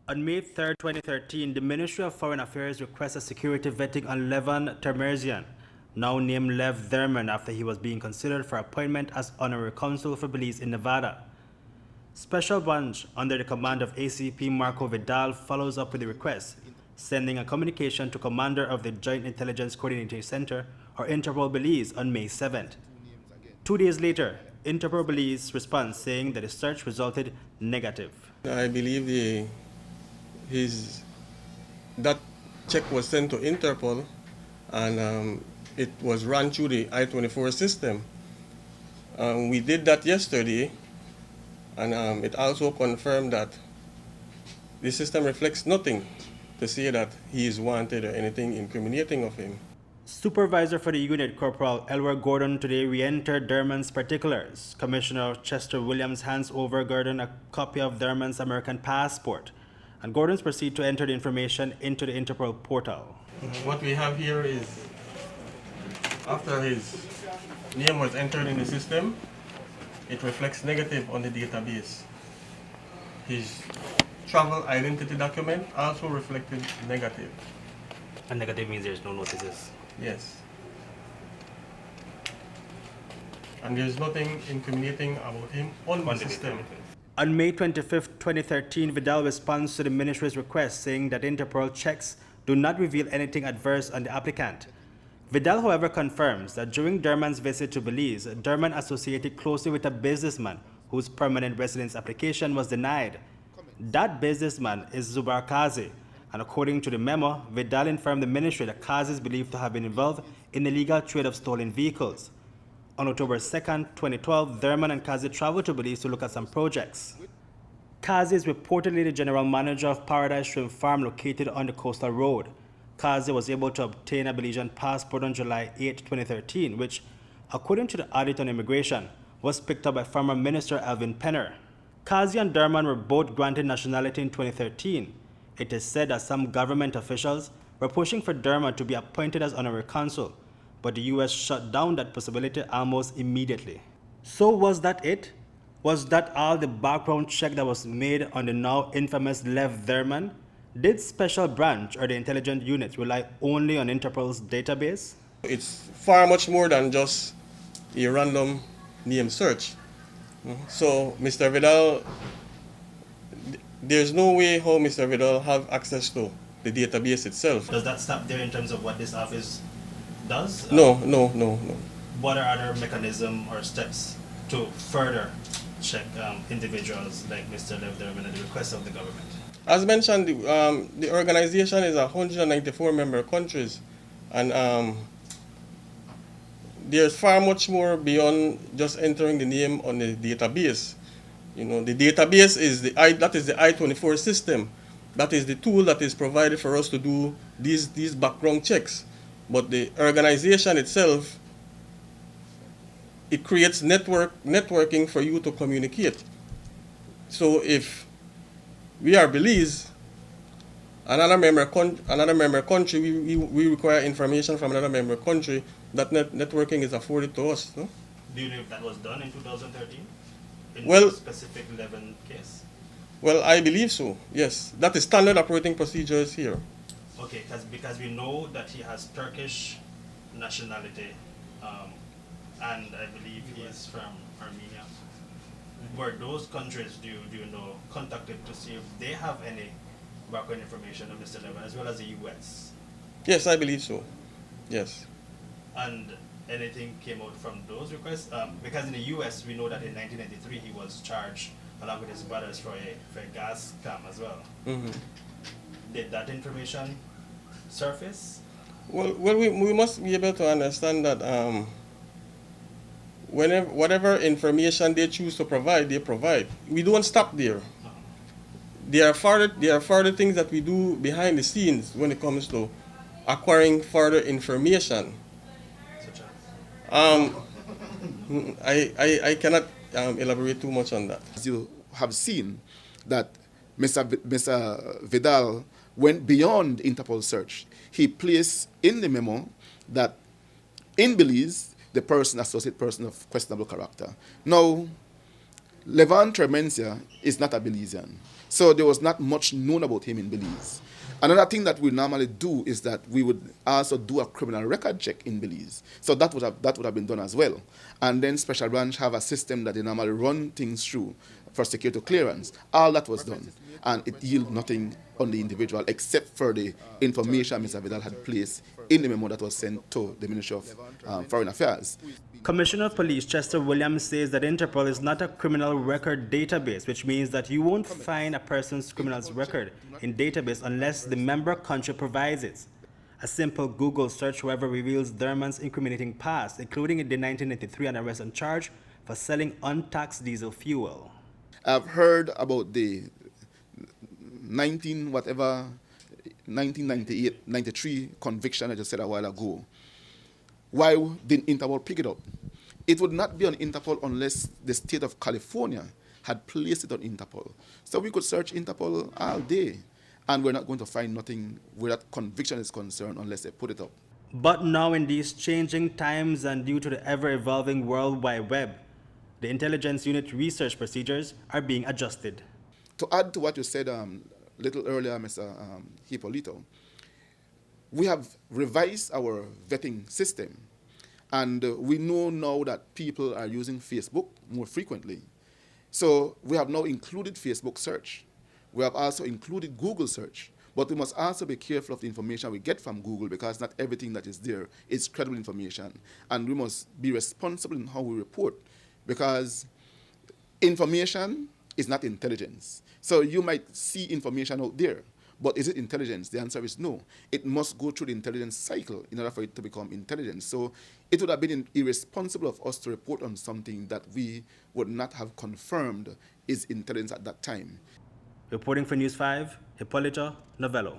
On May 3, 2013, the Ministry of Foreign Affairs requested security vetting on Lev Dermen, now named Lev Dermen after he was being considered for appointment as honorary consul for Belize in Nevada. Special Branch under the command of ACP Marco Vidal follows up with the request, sending a communication to Commander of the Joint Intelligence Coordinating Center, or Interpol Belize, on May 7th. 2 days later, Interpol Belize responds saying that the search resulted negative. I believe his that check was sent to Interpol, and it was run through the I-24 system. We did that yesterday, and it also confirmed that the system reflects nothing to say that he is wanted or anything incriminating of him. Supervisor for the unit, Corporal Elwer Gordon, today re-entered Dermen's particulars. Commissioner Chester Williams hands over Gordon a copy of Dermen's American passport, and Gordon's proceed to enter the information into the Interpol portal. What we have here is, after his name was entered in the system, it reflects negative on the database. His travel identity document also reflected negative. And negative means there's no notices. Yes. And there's nothing incriminating about him on the system. On May 25, 2013, Vidal responds to the ministry's request, saying that Interpol checks do not reveal anything adverse on the applicant. Vidal, however, confirms that during Dermen's visit to Belize, Dermen associated closely with a businessman whose permanent residence application was denied. That businessman is Zubar Kazi, and according to the memo, Vidal informed the ministry that Kazi is believed to have been involved in the illegal trade of stolen vehicles. On October 2, 2012, Dermen and Kazi traveled to Belize to look at some projects. Kazi is reportedly the general manager of Paradise Shrimp Farm located on the coastal road. Kazi was able to obtain a Belizean passport on July 8, 2013, which, according to the audit on immigration, was picked up by former Minister Alvin Penner. Kazi and Dermen were both granted nationality in 2013. It is said that some government officials were pushing for Dermen to be appointed as honorary consul, but the U.S. shut down that possibility almost immediately. So was that it? Was that all the background check that was made on the now infamous Lev Dermen? Did Special Branch or the intelligence unit rely only on Interpol's database? It's far much more than just a random name search. So Mr. Vidal, there's no way how Mr. Vidal have access to the database itself. Does that stop there in terms of what this office does? No. What are other mechanisms or steps to further check individuals like Mr. Lev Dermen at the request of the government? As mentioned, the organization is 194 member countries, and there's far much more beyond just entering the name on the database. You know, the database is the I-24 system. That is the tool that is provided for us to do these background checks. But the organization itself, it creates networking for you to communicate. So if we are Belize, another member country, we require information from another member country, that networking is afforded to us. No? Do you know if that was done in 2013? In Well, this specific 11 case? Well, I believe so, yes. That is standard operating procedures here. Okay, because we know that he has Turkish nationality, and I believe he is from Armenia. Were those countries, do you know, contacted to see if they have any background information of Mr. Dermen, as well as the U.S.? Yes, I believe so, yes. And anything came out from those requests? Because in the U.S., we know that in 1993 he was charged, along with his brothers, for a gas scam as well. Mm-hmm. Did that information surface? Well, we must be able to understand that whatever information they choose to provide, they provide. We don't stop there. There are further things that we do behind the scenes when it comes to acquiring further information. Such as? I cannot elaborate too much on that. As you have seen, that Mr. Vidal went beyond Interpol search. He placed in the memo that in Belize, the person, associate person of questionable character. Now, Lev Dermen is not a Belizean. So there was not much known about him in Belize. Another thing that we normally do is that we would also do a criminal record check in Belize. So that would have been done as well. And then Special Branch have a system that they normally run things through for security clearance. All that was done. And it yielded nothing on the individual except for the information Mr. Vidal had placed in the memo that was sent to the Ministry of Foreign Affairs. Commissioner of Police Chester Williams says that Interpol is not a criminal record database, which means that you won't find a person's criminal record in database unless the member country provides it. A simple Google search, however, reveals Dermen's incriminating past, including in the 1993 arrest and charge for selling untaxed diesel fuel. I've heard about the 1998, 93 conviction I just said a while ago. Why didn't Interpol pick it up? It would not be on Interpol unless the state of California had placed it on Interpol. So we could search Interpol all day, and we're not going to find nothing where that conviction is concerned unless they put it up. But now in these changing times and due to the ever-evolving World Wide Web, the intelligence unit research procedures are being adjusted. To add to what you said a little earlier, Mr. Hipolito, we have revised our vetting system, and we know now that people are using Facebook more frequently. So we have now included Facebook search. We have also included Google search, but we must also be careful of the information we get from Google because not everything that is there is credible information, and we must be responsible in how we report because information is not intelligence. So you might see information out there, but is it intelligence? The answer is no. It must go through the intelligence cycle in order for it to become intelligence. So it would have been irresponsible of us to report on something that we would not have confirmed is intelligence at that time. Reporting for News 5, Hipolito, Novelo.